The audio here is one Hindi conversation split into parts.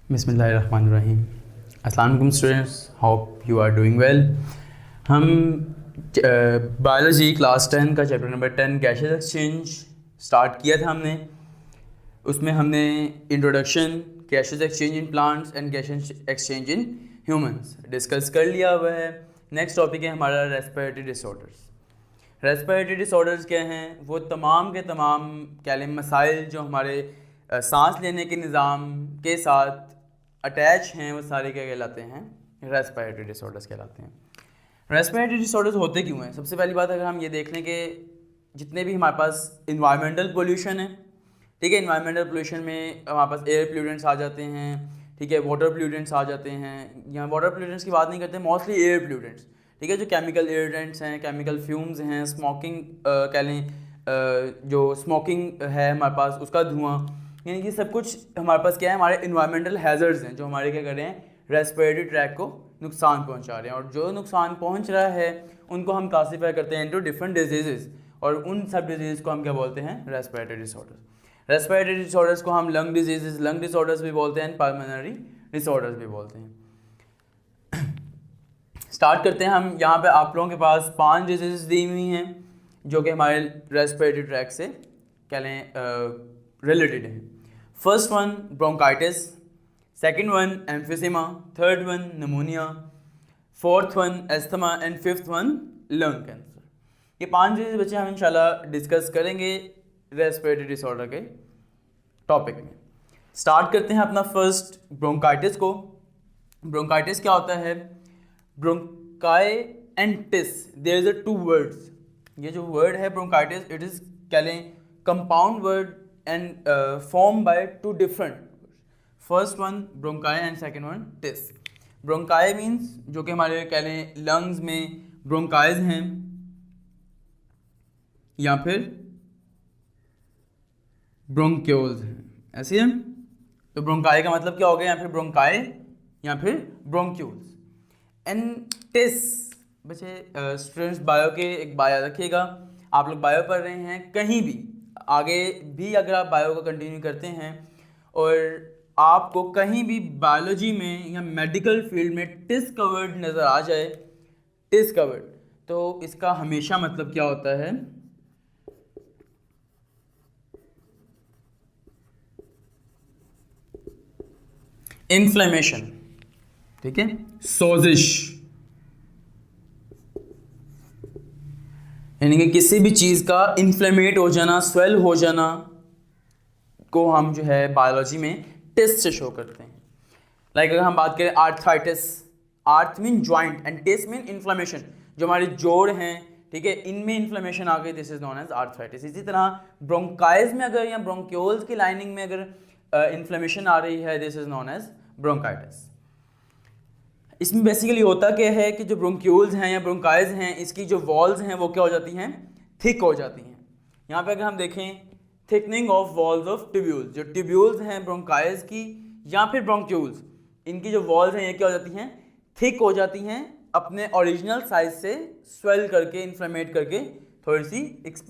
बिस्मिल्लाहिर्रहमानिर्रहीम। अस्सलाम वालेकुम students, hope you are doing well. हम बायोलॉजी क्लास 10 का chapter number 10 gases exchange start किया था हमने। उसमें हमने introduction, gases exchange in plants and gases exchange in humans discuss कर लिया हुआ है। नेक्स्ट टॉपिक है हमारा रेस्पिरेटरी डिसऑर्डर्स। रेस्पिरेटरी डिसऑर्डर्स क्या हैं? वो तमाम के तमाम क्या लें मसाइल जो हमारे सांस लेने के निज़ाम के साथ अटैच हैं, वो सारे क्या कहलाते हैं? रेस्पिरेटरी डिसऑर्डर्स कहलाते हैं। रेस्पिरेटरी डिसऑर्डर्स होते क्यों हैं? सबसे पहली बात अगर हम ये देख लें कि जितने भी हमारे पास इन्वायरमेंटल पोल्यूशन है, ठीक है, इन्वायरमेंटल पोल्यूशन में हमारे पास एयर पोल्यूटेंट्स आ जाते हैं, ठीक है, वाटर पोल्यूटेंट्स आ जाते हैं। यहाँ वाटर पोल्यूटेंट्स की बात नहीं करते, मोस्टली एयर पोल्यूटेंट्स, ठीक है, जो केमिकल इरिटेंट्स हैं, केमिकल फ्यूम्स हैं, स्मोकिंग कह लें, जो स्मोकिंग है हमारे पास उसका धुआं, यानी कि सब कुछ हमारे पास क्या है, हमारे इन्वायरमेंटल हैज़र्ड्स हैं जो हमारे क्या कर रहे हैं, रेस्पिरेटरी ट्रैक को नुकसान पहुंचा रहे हैं। और जो नुकसान पहुंच रहा है उनको हम क्लासीफाई करते हैं इनटू डिफरेंट डिजीज़, और उन सब डिजीज़ को हम क्या बोलते हैं? Respiratory disorders. रेस्पिरेटरी डिसऑर्डर्स को हम लंग डिजीज़, लंग डिसऑर्डर्स भी बोलते हैं, पल्मोनरी डिसऑर्डर्स भी बोलते हैं। स्टार्ट करते हैं हम। यहाँ पे आप लोगों के पास 5 डिजीज़ दी हुई हैं जो कि हमारे रेस्पिरेटरी ट्रैक से क्या लें रिलेटेड हैं। First one bronchitis, second one emphysema, third one pneumonia, fourth one asthma and fifth one lung cancer. ये 5 डिजीज बच्चे हम इंशाल्लाह डिस्कस करेंगे रेस्पिरेटरी डिसऑर्डर के टॉपिक में। स्टार्ट करते हैं अपना फर्स्ट ब्रोंकाइटिस को। ब्रोंकाइटिस क्या होता है? Bronchi and itis, there is a 2 words. ये जो वर्ड है ब्रोंकाइटिस, इट इज कह लें compound word and form by 2 different. First one bronchi and second one itis. Bronchi means जो कि हमारे कह लें लंग्स में ब्रोंकाइज हैं, या फिर ब्रोंक्यूल्स हैं, ऐसे है। तो ब्रोंकाई का मतलब क्या हो गया? या फिर ब्रोंकाई या फिर ब्रोंक्यूल्स। एंड टिस बच्चे स्टूडेंट्स बायो के एक बात याद रखिएगा, आप लोग बायो पढ़ रहे हैं, कहीं भी आगे भी अगर आप बायो को कंटिन्यू करते हैं और आपको कहीं भी बायोलॉजी में या मेडिकल फील्ड में टिस कवर्ड नज़र आ जाए, टिस कवर्ड, तो इसका हमेशा मतलब क्या होता है? इन्फ्लेमेशन, ठीक है, सोजिश, यानी कि किसी भी चीज़ का इन्फ्लेमेट हो जाना, स्वेल हो जाना को हम जो है बायोलॉजी में टिस से शो करते हैं। लाइक अगर हम बात करें arthritis, arth mean joint and itis mean inflammation, जो हमारे जोड़ हैं, ठीक है, इनमें इन्फ्लेमेशन आ गई, this is known as arthritis. इसी तरह ब्रोंकाइज में अगर या ब्रोंक्यूल्स की लाइनिंग में अगर इन्फ्लेमेशन आ रही है, this is known as bronchitis. इसमें बेसिकली होता क्या है कि जो ब्रोंक्यूल्स हैं या ब्रोंकाइज हैं, इसकी जो वॉल्स हैं वो क्या हो जाती हैं? थिक हो जाती हैं। यहाँ पे अगर हम देखें, thickening of walls of tubules, जो ट्यूब्यूल्स हैं ब्रोंकाइज की या फिर ब्रोंक्यूल्स, इनकी जो वॉल्स हैं ये क्या हो जाती हैं? थिक हो जाती हैं, अपने ओरिजिनल साइज से स्वेल करके, इन्फ्लेमेट करके थोड़ी सी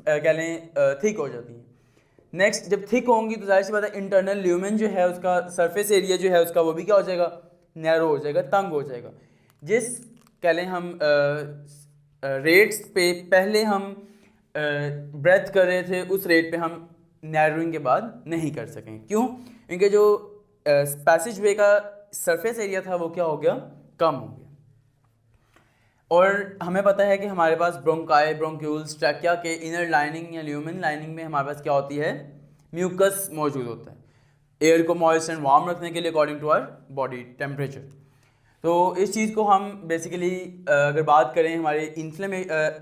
कह लें थिक हो जाती हैं। नेक्स्ट, जब थिक होंगी तो जाहिर सी बात है इंटरनल ल्यूमेन जो है, उसका सरफेस एरिया जो है उसका वो भी क्या हो जाएगा? नैरो हो जाएगा, तंग हो जाएगा। जिस कह लें हम रेट्स पे पहले हम ब्रेथ कर रहे थे, उस रेट पे हम नैरोइंग के बाद नहीं कर सकें। क्यों? क्योंकि जो पैसेज वे का सरफेस एरिया था वो क्या हो गया? कम हो गया। और हमें पता है कि हमारे पास ब्रोंकाई, ब्रोंक्यूल्स, ट्रैकिया के इनर लाइनिंग या ल्यूमेन लाइनिंग में हमारे पास क्या होती है? म्यूकस मौजूद होता है, एयर को मॉइस्ट एंड वार्म रखने के लिए according to our body temperature. तो इस चीज़ को हम बेसिकली अगर बात करें, हमारे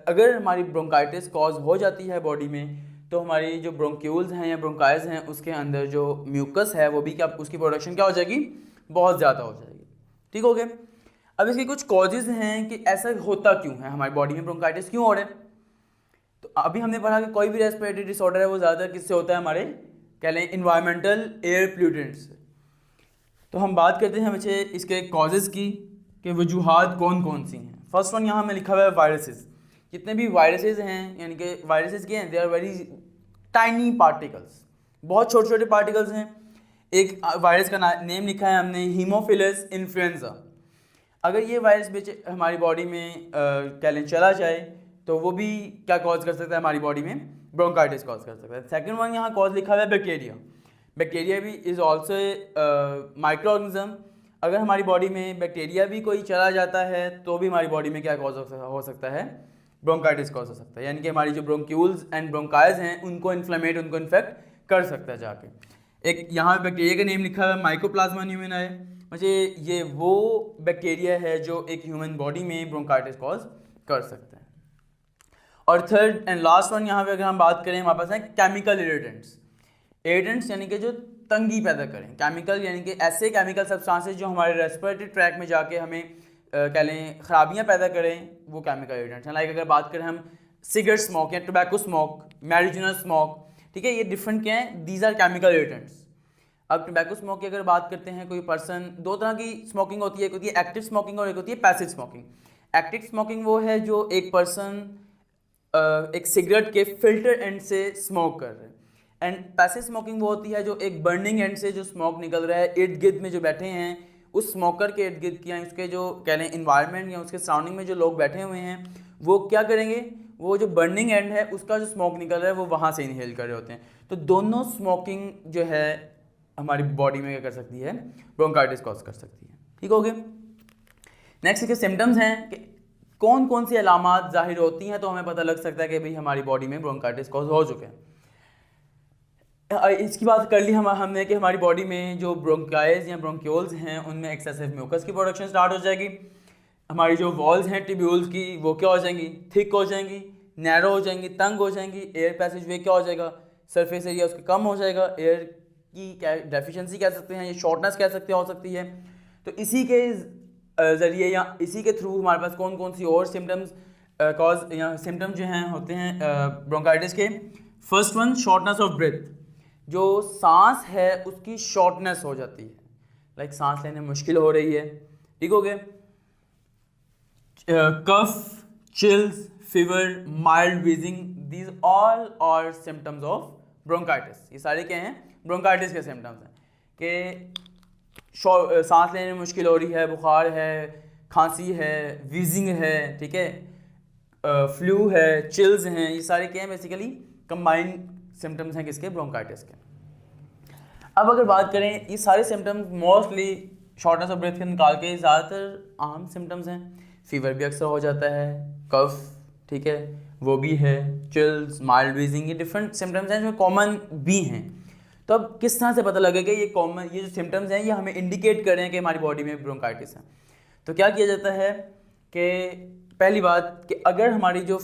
अगर हमारी ब्रोंकाइटिस कॉज हो जाती है बॉडी में, तो हमारी जो ब्रोंक्यूल्स हैं या ब्रोंकाइज हैं उसके अंदर जो म्यूकस है वो भी क्या, उसकी प्रोडक्शन क्या हो जाएगी? बहुत ज़्यादा हो जाएगी। ठीक हो गया। अब इसके कुछ कॉजेज़ हैं कि ऐसा होता क्यों है, हमारी बॉडी में ब्रोंकाइटिस क्यों हो रहा है। तो अभी हमने पढ़ा कि कोई भी रेस्पिरेटरी डिसऑर्डर है वो ज़्यादातर किससे होता है? हमारे कह लें इन्वायरमेंटल एयर पोल्यूटेंट्स से। तो हम बात करते हैं बच्चे इसके कॉजेज़ की कि वजूहात कौन कौन सी हैं। फर्स्ट वन यहाँ में लिखा हुआ है वायरसेस। जितने भी वायरसेस हैं, यानी कि वायरसेस के हैं, they are very tiny particles, बहुत छोटे छोटे पार्टिकल्स हैं। एक वायरस का नेम लिखा है हमने हीमोफिलस इन्फ्लुएंजा। अगर ये वायरस हमारी बॉडी में कह लें चला जाए तो वो भी क्या कॉज कर सकता है हमारी बॉडी में ब्रोंकाइटिस कॉज कर सकता है। सेकंड वन यहाँ कॉज लिखा हुआ है बैक्टीरिया। बैक्टीरिया भी इज़ ऑल्सो माइक्रो ऑर्गेनिज्म। अगर हमारी बॉडी में बैक्टीरिया भी कोई चला जाता है तो भी हमारी बॉडी में क्या कॉज हो सकता है, ब्रोंकाइटिस कॉज हो सकता है। यानी कि हमारी जो ब्रोंक्यूल्स एंड ब्रोंकाइज हैं उनको उनको इन्फेक्ट कर सकता है जाके। एक यहाँ बैक्टीरिया का नेम लिखा है माइकोप्लाज्मा न्यूमोनियाe। मुझे ये वो बैक्टीरिया है जो एक ह्यूमन बॉडी में ब्रोंकाइटिस कॉज कर सकता है। और थर्ड एंड लास्ट वन यहाँ पे अगर हम बात करें, हमारे पास है केमिकल इरिटेंट्स। इरिटेंट्स यानी कि जो तंगी पैदा करें, केमिकल यानी कि ऐसे केमिकल सब्सटेंसेस जो हमारे रेस्पिरेटरी ट्रैक में जाके हमें कह लें खराबियाँ पैदा करें, वो केमिकल इरिटेंट्स हैं। लाइक अगर बात करें हम सिगरेट स्मोक या टोबैको स्मोक, मैरिजुना स्मोक, ठीक है, ये डिफरेंट क्या हैं, दीज आर केमिकल इरिटेंट्स। अब टोबैको स्मोक की अगर बात करते हैं, कोई पर्सन, दो तरह की स्मोकिंग होती है, एक होती है एक्टिव स्मोकिंग और एक होती है पैसिव स्मोकिंग। एक्टिव स्मोकिंग वो है जो एक पर्सन एक सिगरेट के फिल्टर एंड से स्मोक कर रहे हैं, एंड पैसिव स्मोकिंग वो होती है जो एक बर्निंग एंड से जो स्मोक निकल रहा है, इर्द गिर्द में जो बैठे हैं उस स्मोकर के इर्द गिर्द या उसके जो कह लें इन्वायरमेंट या उसके सराउंडिंग में जो लोग बैठे हुए हैं वो क्या करेंगे, वो जो बर्निंग एंड है उसका जो स्मोक निकल रहा है वो वहाँ से इनहेल कर रहे होते हैं। तो दोनों स्मोकिंग जो है हमारी बॉडी में क्या कर सकती है, ब्रोंकाइटिस कॉज कर सकती है। ठीक हो गया। नेक्स्ट इसके सिम्टम्स हैं कि कौन कौन सी अलामात जाहिर होती हैं तो हमें पता लग सकता है कि भाई हमारी बॉडी में ब्रोंकाइटिस कॉज हो चुके हैं। इसकी बात कर ली हमने कि हमारी बॉडी में जो ब्रोंकाइज या ब्रोंक्यूल्स हैं उनमें एक्सेसिव म्यूकस की प्रोडक्शन स्टार्ट हो जाएगी। हमारी जो वॉल्स हैं टिब्यूल्स की वो क्या हो जाएंगी, थिक हो जाएंगी, नैरो हो जाएंगी, तंग हो जाएंगी। एयर पैसेज वे क्या हो जाएगा, सरफेस एरिया उसका कम हो जाएगा। एयर की क्या डेफिशिएंसी कह सकते हैं या शॉर्टनेस कह सकते हैं, हो सकती है। तो इसी के ज़रिए या इसी के थ्रू हमारे पास कौन कौन सी और सिम्टम्स कॉज या सिम्टम्स जो हैं होते हैं ब्रोंकाइटिस के। First one shortness of breath, जो सांस है उसकी शॉर्टनेस हो जाती है, लाइक सांस लेने में मुश्किल हो रही है। ठीक हो गया। Cough, chills, fever, mild wheezing, these all are symptoms of bronchitis. ये सारे क्या हैं, ब्रोंकाइटिस के सिम्टम्स हैं कि सांस लेने में मुश्किल हो रही है, बुखार है, खांसी है, वीजिंग है, ठीक है, फ्लू है, चिल्स हैं। ये सारे क्या हैं, बेसिकली कंबाइंड सिम्टम्स हैं किसके, ब्रोंकाइटिस के। अब अगर बात करें ये सारे symptoms mostly shortness of breath के निकाल के ज़्यादातर आम सिम्टम्स हैं। फीवर भी अक्सर हो जाता है, कफ, ठीक है, वो भी है, चिल्स, माइल्ड वीजिंग, ये डिफरेंट सिम्टम्स हैं जो कॉमन भी हैं। तो अब किस तरह से पता लगेगा ये कॉमन, ये जो सिम्टम्स हैं ये हमें इंडिकेट कर रहे हैं कि हमारी बॉडी में ब्रोंकाइटिस है। तो क्या किया जाता है कि पहली बात कि अगर हमारी जो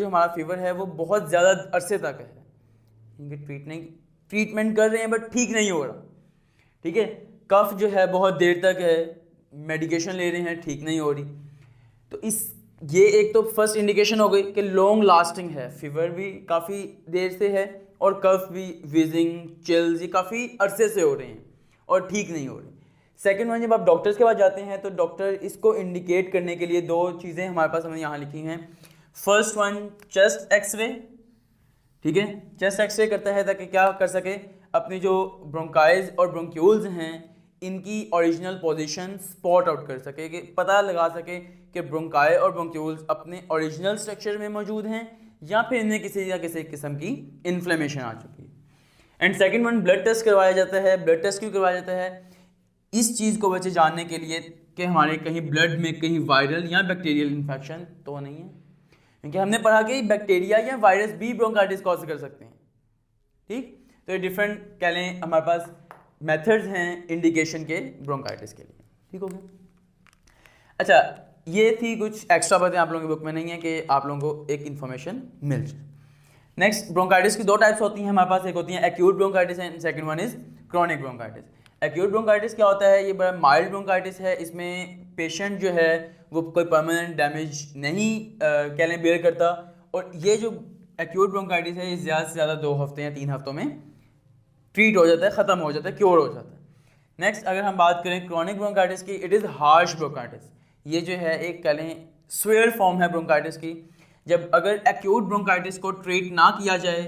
हमारा फीवर है वो बहुत ज़्यादा अरसे तक है, ट्रीटमेंट कर रहे हैं बट ठीक नहीं हो रहा, ठीक है, कफ जो है बहुत देर तक है, मेडिकेशन ले रहे हैं, ठीक नहीं हो रही, तो ये एक तो फर्स्ट इंडिकेशन हो गई कि लॉन्ग लास्टिंग है, फीवर भी काफ़ी देर से है और कफ भी, विजिंग, चिल्स ये काफ़ी अरसे से हो रहे हैं और ठीक नहीं हो रही। सेकंड वन, जब आप डॉक्टर्स के पास जाते हैं तो डॉक्टर इसको इंडिकेट करने के लिए दो चीज़ें हमारे पास हमने यहाँ लिखी हैं। फर्स्ट वन चेस्ट एक्सरे, ठीक है, चेस्ट एक्सरे करता है ताकि क्या कर सके, अपनी जो ब्रोंकाइज और ब्रोंक्यूल्स हैं इनकी ओरिजिनल पोजीशन स्पॉट आउट कर सके, कि पता लगा सके कि ब्रोंकाई और ब्रोंक्यूल्स अपने ओरिजिनल स्ट्रक्चर में मौजूद हैं या फिर इनमें किसी या किसी किस्म की इन्फ्लेमेशन आ चुकी है। And second one blood test करवाया जाता है। ब्लड टेस्ट क्यों करवाया जाता है, इस चीज़ को बच्चे जानने के लिए कि हमारे कहीं ब्लड में कहीं वायरल या बैक्टीरियल इन्फेक्शन तो नहीं है, क्योंकि हमने पढ़ा कि बैक्टीरिया या वायरस भी ब्रोंकाइटिस कॉज कर सकते हैं। ठीक, तो ये डिफरेंट कह लें हमारे पास मेथड्स हैं इंडिकेशन के ब्रोंकाइटिस के लिए। ठीक हो गया। अच्छा, ये थी कुछ एक्स्ट्रा बातें आप लोगों की बुक में नहीं है कि आप लोगों को एक इन्फॉर्मेशन मिल जाए। नेक्स्ट, ब्रोंकाइटिस की दो टाइप्स होती हैं हमारे पास, एक होती है acute bronchitis and second one is chronic bronchitis. Acute bronchitis क्या होता है, ये बड़ा माइल्ड ब्रोंकाइटिस है, इसमें पेशेंट जो है वो कोई परमानेंट डैमेज नहीं कह लें बेयर करता, और ये जो एक्यूट ब्रोंकाइटिस है ये ज़्यादा से ज़्यादा 2 हफ्ते या 3 हफ्तों में ट्रीट हो जाता है, ख़त्म हो जाता है, क्योर हो जाता है। नेक्स्ट, अगर हम बात करें क्रॉनिक ब्रोंकाइटिस की, इट इज़ हार्श ब्रोंकाइटिस। ये जो है एक कह लें स्वेयर फॉर्म है ब्रोंकाइटिस की। जब अगर एक्यूट ब्रोंकाइटिस को ट्रीट ना किया जाए,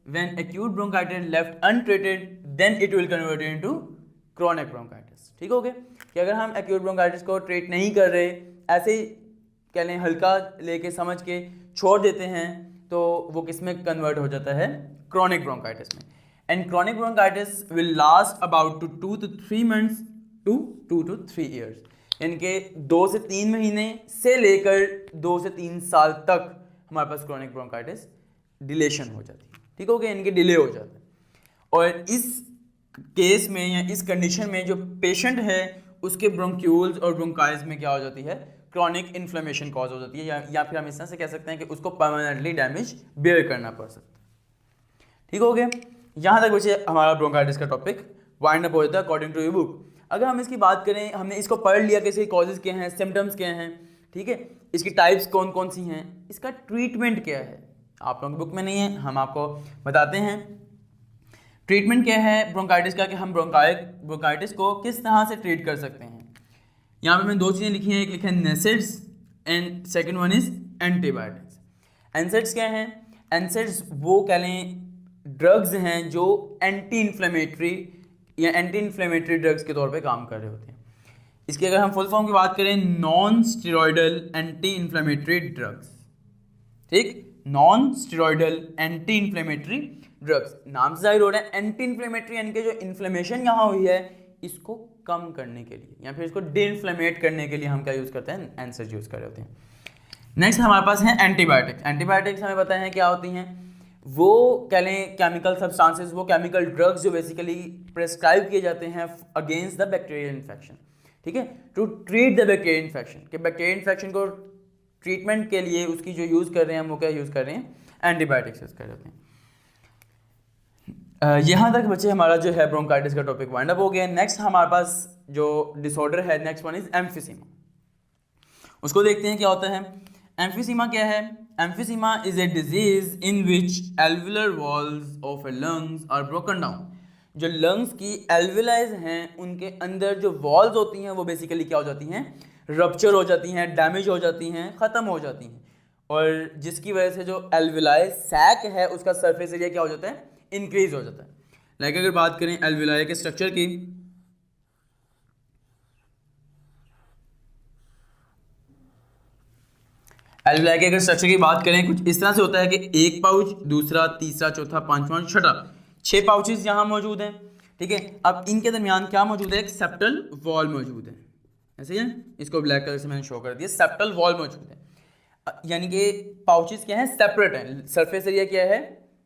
when acute bronchitis left untreated then it will convert into chronic bronchitis. ठीक हो गया कि अगर हम एक्यूट ब्रोंकाइटिस को ट्रीट नहीं कर रहे, ऐसे ही कह लें हल्का लेके समझ के छोड़ देते हैं, तो वो किस में कन्वर्ट हो जाता है, क्रॉनिक ब्रोंकाइटिस में। And chronic bronchitis will last about 2 to 3 months to 2 to 3 years, यानी कि 2 से 3 महीने से लेकर 2 से 3 साल तक हमारे पास क्रॉनिक ब्रोंकाइटिस डिलेशन हो जाती है। ठीक हो गया, यानी कि डिले हो जाता है। और इस केस में या इस कंडीशन में जो पेशेंट है उसके ब्रोंक्यूल्स और ब्रोंकाइल्स में क्या हो जाती है, क्रॉनिक इन्फ्लेमेशन कॉज हो जाती है, या फिर हम इस तरह से कह सकते हैं कि उसको परमानेंटली डैमेज बेयर करना पड़ सकता है। ठीक हो गया, यहाँ तक बचे हमारा ब्रोंकाइटिस का टॉपिक वाइंड अप हो जाता है अकॉर्डिंग टू योर बुक। अगर हम इसकी बात करें, हमने इसको पढ़ लिया कि इसके कॉजेज क्या हैं, सिम्टम्स क्या हैं, ठीक है, इसकी टाइप्स कौन कौन सी हैं, इसका ट्रीटमेंट क्या है, आप लोगों की बुक में नहीं है, हम आपको बताते हैं ट्रीटमेंट क्या है ब्रोंकाइटिस का, कि हम ब्रोंकाइटिस को किस तरह से ट्रीट कर सकते हैं। यहाँ पे मैंने 2 चीज़ें लिखी हैं, एक लिखा है NSAIDs and second one is antibiotics. NSAIDs क्या हैं, NSAIDs वो कह लें ड्रग्स हैं जो एंटी इन्फ्लेमेटरी ड्रग्स के तौर पे काम कर रहे होते हैं। इसकी अगर हम फुल फॉर्म की बात करें, non steroidal anti inflammatory drugs. ठीक, non steroidal anti inflammatory drugs, नाम से जाहिर हो रहा है एंटी इन्फ्लेमेटरी, यानी कि जो इन्फ्लेमेशन यहाँ हुई है इसको कम करने के लिए या फिर इसको डिइन्फ्लेमेट करने के लिए हम क्या यूज़ करते हैं, NSAIDs यूज़ कर रहे होते हैं। नेक्स्ट हमारे पास है एंटीबायोटिक्स। एंटीबायोटिक्स हमें पता है क्या होती हैं, वो कह लें केमिकल सब्सटेंसेस, वो केमिकल ड्रग्स जो बेसिकली प्रेस्क्राइब किए जाते हैं अगेंस्ट द बैक्टीरियल इन्फेक्शन। ठीक है, to treat the bacterial infection, कि बैक्टीरियल इन्फेक्शन को ट्रीटमेंट के लिए उसकी जो यूज़ कर रहे हैं हम वो क्या यूज़ कर रहे हैं, एंटीबायोटिक्स यूज़ कर रहे होते हैं। यहाँ तक बच्चे हमारा जो है ब्रोंकाइटिस का टॉपिक वाइंड अप हो गया। नेक्स्ट हमारे पास जो डिसऑर्डर है, नेक्स्ट वन इज एम्फीसीमा। उसको देखते हैं क्या होता है। एम्फीसीमा क्या है, emphysema is a disease in which alveolar walls of a lungs are broken down. जो लंग्स की एल्वुलाइज हैं उनके अंदर जो वॉल्स होती हैं वो बेसिकली क्या हो जाती हैं, रप्चर हो जाती हैं, डैमेज हो जाती हैं, ख़त्म हो जाती हैं, और जिसकी वजह से जो एल्वुलाई सैक है उसका सरफेस एरिया क्या हो जाता है, इंक्रीज हो जाता है। लाइक अगर बात करें एल्वुलाई के स्ट्रक्चर की, एल्वुलाई के अगर स्ट्रक्चर की बात करें कुछ इस तरह से होता है कि एक पाउच, दूसरा, तीसरा, चौथा, पांचवा, छठा, 6 पाउचेस यहाँ मौजूद हैं। ठीक है, अब इनके दरमियान क्या मौजूद है, एक सेप्टल वॉल मौजूद है, ऐसे ही है, इसको ब्लैक कलर से मैंने शो कर दिया, सेप्टल वॉल मौजूद है, यानी कि पाउचेस क्या है, सेपरेट है, सरफेस एरिया क्या है,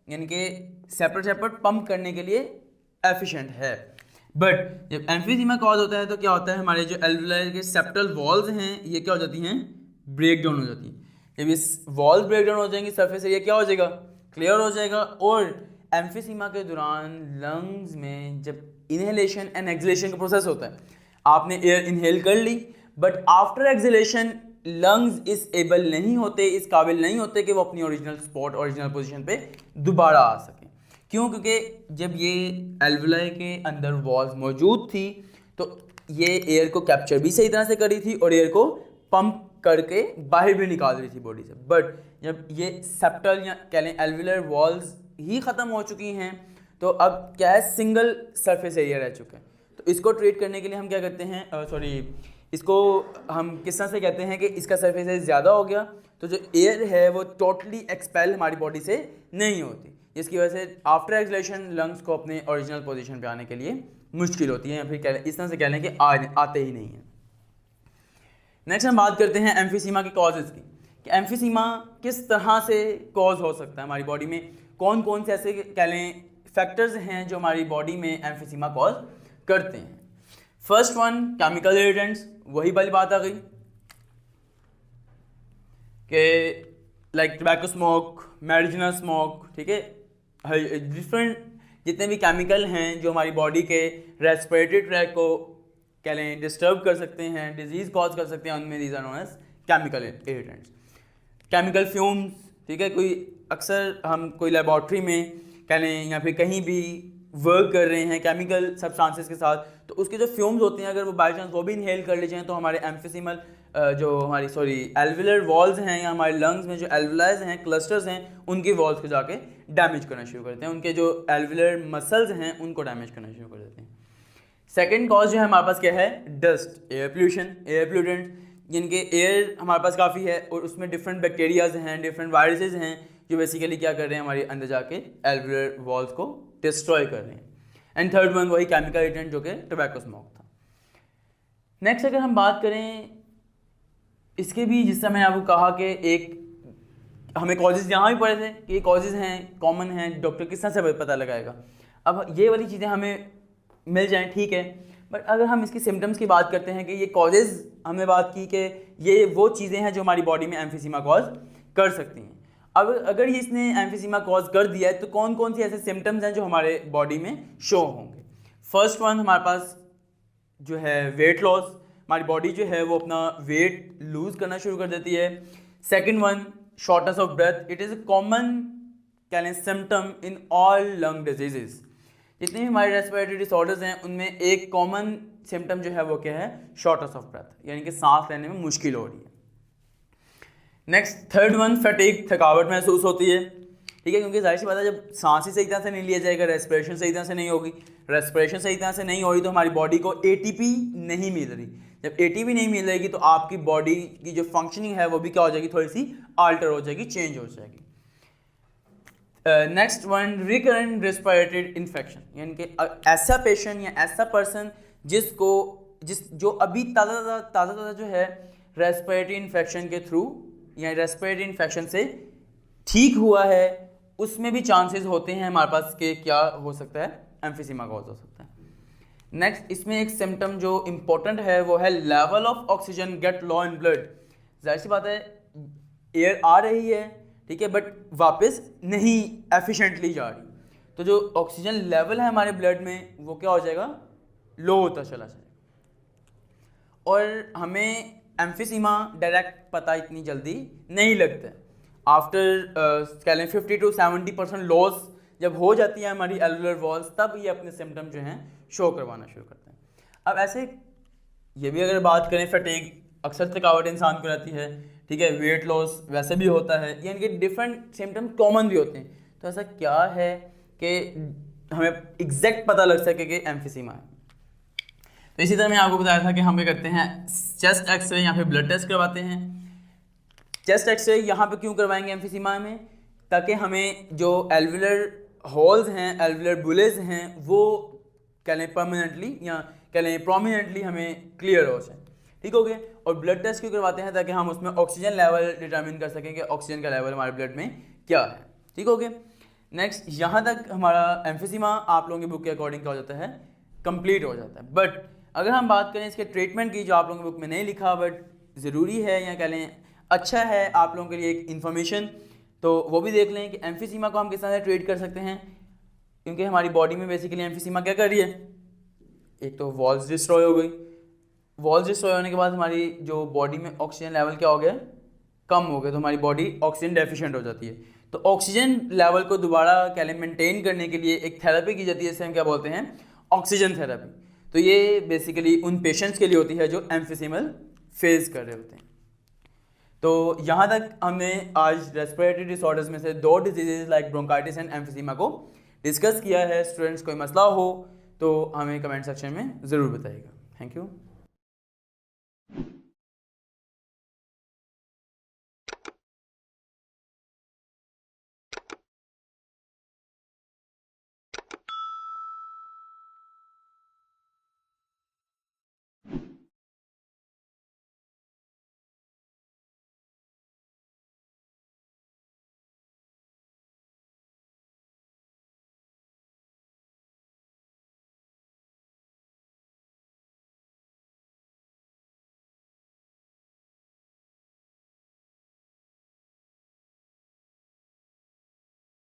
यानी कि सेपरेट पंप करने के लिए एफिशिएंट है। बट जब एम्फीसीमा कॉज होता है तो क्या होता है, हमारे जो एल्वुलाई के सेप्टल वॉल्स हैं ये क्या हो जाती हैं, ब्रेक डाउन हो जाती हैं। जब इस वॉल्स ब्रेक डाउन हो जाएंगी, सरफेस एरिया क्या हो जाएगा, क्लियर हो जाएगा, और एम्फीसीमा के दौरान लंग्स में जब इनहेलेशन एंड एक्सहेलेशन का प्रोसेस होता है, आपने एयर इनहेल कर ली, बट आफ्टर एक्सहेलेशन लंग्स इस एबल नहीं होते, इस काबिल नहीं होते कि वो अपनी ओरिजिनल स्पॉट, ओरिजिनल पोजीशन पे दोबारा आ सकें। क्यों, क्योंकि जब ये एल्वुलाई के अंदर वॉल्स मौजूद थी तो ये एयर को कैप्चर भी सही तरह से करी थी और एयर को पंप करके बाहर भी निकाल रही थी बॉडी से। बट जब ये सेप्टल या कह लें एल्वुलर वॉल्स ही ख़त्म हो चुकी हैं तो अब क्या है, सिंगल सरफेस एरिया रह चुका है। तो इसको ट्रीट करने के लिए हम क्या करते हैं, इसको हम किस तरह से कहते हैं कि इसका सरफेस एरिया ज़्यादा हो गया तो जो एयर है वो टोटली एक्सपेल हमारी बॉडी से नहीं होती, जिसकी वजह से आफ्टर एक्सहेलेशन लंग्स को अपने ओरिजिनल पोजीशन पे आने के लिए मुश्किल होती है, या फिर इस तरह से कह लें कि आते ही नहीं है। नेक्स्ट हम बात करते हैं एम्फीसीमा के कॉजेज़ की, कि एम्फीसीमा किस तरह से कॉज हो सकता है हमारी बॉडी में, कौन कौन से ऐसे कह लें फैक्टर्स हैं जो हमारी बॉडी में एम्फीसीमा कॉज करते हैं। फर्स्ट वन, केमिकल इरिटेंट्स, वही वाली बात आ गई कि लाइक टबैको स्मोक, मैरिजुना स्मोक, ठीक है, डिफरेंट जितने भी केमिकल हैं जो हमारी बॉडी के रेस्पिरेटरी ट्रैक को कह लें डिस्टर्ब कर सकते हैं, डिजीज़ कॉज कर सकते हैं, उनमें these are known as chemical irritants. Chemical fumes, ठीक है, कोई अक्सर हम कोई लेबॉर्ट्री में कह लें या फिर कहीं भी वर्क कर रहे हैं केमिकल सब्सटेंसेस के साथ, तो उसके जो फ्यूम्स होते हैं अगर वो बाई चांस वो भी इनहेल कर ले जाएँ तो हमारे एम्फीसीमल जो हमारी एल्वुलर वॉल्स हैं या हमारे लंग्स में जो एल्वुलाइज हैं, क्लस्टर्स हैं, उनकी वॉल्स को जाके डैमेज करना शुरू कर देते हैं, उनके जो एल्वुलर मसल्स हैं उनको डैमेज करना शुरू कर देते हैं। सेकेंड कॉज जो है हमारे पास क्या है, dust, air pollution, air pollutant, जिनके एयर हमारे पास काफ़ी है और उसमें डिफरेंट बैक्टीरियाज हैं, डिफरेंट वायरसेस हैं जो बेसिकली क्या कर रहे हैं, हमारे अंदर जाके एल्वुलर वॉल्स को डिस्ट्रॉय कर रहे हैं। एंड थर्ड वन वही केमिकल एजेंट जो कि टोबैको स्मोक था। नेक्स्ट अगर हम बात करें इसके भी, जिससे मैंने आपको कहा कि एक हमें कॉजेज़ यहाँ भी पढ़े थे कि ये कॉजेज़ हैं, कॉमन हैं, डॉक्टर किस तरह से पता लगाएगा। अब ये वाली चीज़ें हमें मिल जाएं ठीक है, बट अगर हम इसकी सिम्टम्स की बात करते हैं कि ये कॉजेज़, हमने बात की कि ये वो चीज़ें हैं जो हमारी बॉडी में एम्फीसीमा कॉज कर सकती हैं। अब अगर ये इसने एम्फीसीमा कॉज कर दिया है तो कौन कौन सी ऐसे सिम्टम्स हैं जो हमारे बॉडी में शो होंगे। फर्स्ट वन हमारे पास जो है वेट लॉस, हमारी बॉडी जो है वो अपना वेट लूज करना शुरू कर देती है। Second one shortness of breath, it is a common symptom in all lung diseases. जितने भी हमारे रेस्पिरेटरी डिसऑर्डर्स हैं उनमें एक कॉमन सिम्टम जो है वो क्या है, शॉर्टनेस ऑफ ब्रेथ, यानी कि सांस लेने में मुश्किल हो रही है। नेक्स्ट थर्ड वन फटीग, थकावट महसूस होती है, ठीक है, क्योंकि जाहिर सी बात है जब सांस ही सही तरह से नहीं लिया जाएगा, रेस्पिरेशन सही तरह से नहीं होगी, रेस्पिरेशन सही तरह से नहीं हो रही तो हमारी बॉडी को एटीपी नहीं मिल रही। जब एटीपी नहीं मिल रहेगी तो आपकी बॉडी की जो फंक्शनिंग है वो भी क्या हो जाएगी, थोड़ी सी आल्टर हो जाएगी, चेंज हो जाएगी। Next one recurrent respiratory infection, यानी कि ऐसा पेशेंट या ऐसा पर्सन जो अभी ताज़ा जो है रेस्पिरेटरी इन्फेक्शन के थ्रू या रेस्पिरेटरी इन्फेक्शन से ठीक हुआ है, उसमें भी चांसेस होते हैं हमारे पास के क्या हो सकता है, एम्फीसीमा कॉज हो सकता है। नेक्स्ट इसमें एक सिम्टम जो इम्पोर्टेंट है वो है level of oxygen get low in blood. जाहिर सी बात है एयर आ रही है ठीक है, बट वापस नहीं एफिशिएंटली जा रही, तो जो ऑक्सीजन लेवल है हमारे ब्लड में वो क्या हो जाएगा, लो होता चला जाएगा। और हमें एम्फीसीमा डायरेक्ट पता इतनी जल्दी नहीं लगता है। आफ्टर कह लें 50 to 70% लॉस जब हो जाती है हमारी एलुलर वॉल्स, तब ये अपने सिम्टम जो हैं शो करवाना शुरू करते हैं। अब ऐसे ये भी अगर बात करें, फटीग अक्सर थकावट इंसान को रहती है, ठीक है, वेट लॉस वैसे भी होता है, यानी कि डिफरेंट सिम्टम कॉमन भी होते हैं। तो ऐसा क्या है कि हमें एग्जैक्ट पता लग सके कि एम्फीसीमा है। तो इसी तरह मैं आपको बताया था कि हम क्या करते हैं, चेस्ट एक्सरे या फिर ब्लड टेस्ट करवाते हैं। चेस्ट एक्सरे यहाँ पे क्यों करवाएंगे एम्फीसीमा में, ताकि हमें जो एल्वुलर होल्स हैं, एल्वुलर बुलेज हैं, वो कह लें परमानेंटली या कह लें प्रोमिनेंटली हमें क्लियर हो जाए, ठीक हो गया। और ब्लड टेस्ट क्यों करवाते हैं, ताकि हम उसमें ऑक्सीजन लेवल डिटरमिन कर सकें कि ऑक्सीजन का लेवल हमारे ब्लड में क्या है, ठीक हो गया। नेक्स्ट यहाँ तक हमारा एम्फीसीमा आप लोगों की बुक के अकॉर्डिंग क्या हो जाता है, कंप्लीट हो जाता है। बट अगर हम बात करें इसके ट्रीटमेंट की, जो आप लोगों की बुक में नहीं लिखा बट ज़रूरी है या कह लें अच्छा है आप लोगों के लिए एक इन्फॉर्मेशन, तो वो भी देख लें कि एम्फीसीमा को हम किस तरह से ट्रीट कर सकते हैं। क्योंकि हमारी बॉडी में बेसिकली एम्फीसीमा क्या कर रही है, एक तो वॉल्स डिस्ट्रॉय हो गई, वॉल्स डिस्ट्रॉय होने के बाद हमारी जो बॉडी में ऑक्सीजन लेवल क्या हो गया, कम हो गया, तो हमारी बॉडी ऑक्सीजन डेफिशिएंट हो जाती है। तो ऑक्सीजन लेवल को दोबारा क्या लें मेंटेन करने के लिए एक थेरेपी की जाती है, जिसे हम क्या बोलते हैं, ऑक्सीजन थेरेपी। तो ये बेसिकली उन पेशेंट्स के लिए होती है जो एम्फीसीमल फेस कर रहे होते हैं। तो यहाँ तक हमने आज रेस्पिरेटरी डिसऑर्डर्स में से 2 diseases like bronchitis and emphysema को डिस्कस किया है। स्टूडेंट्स कोई मसला हो तो हमें कमेंट सेक्शन में ज़रूर बताइएगा। Thank you.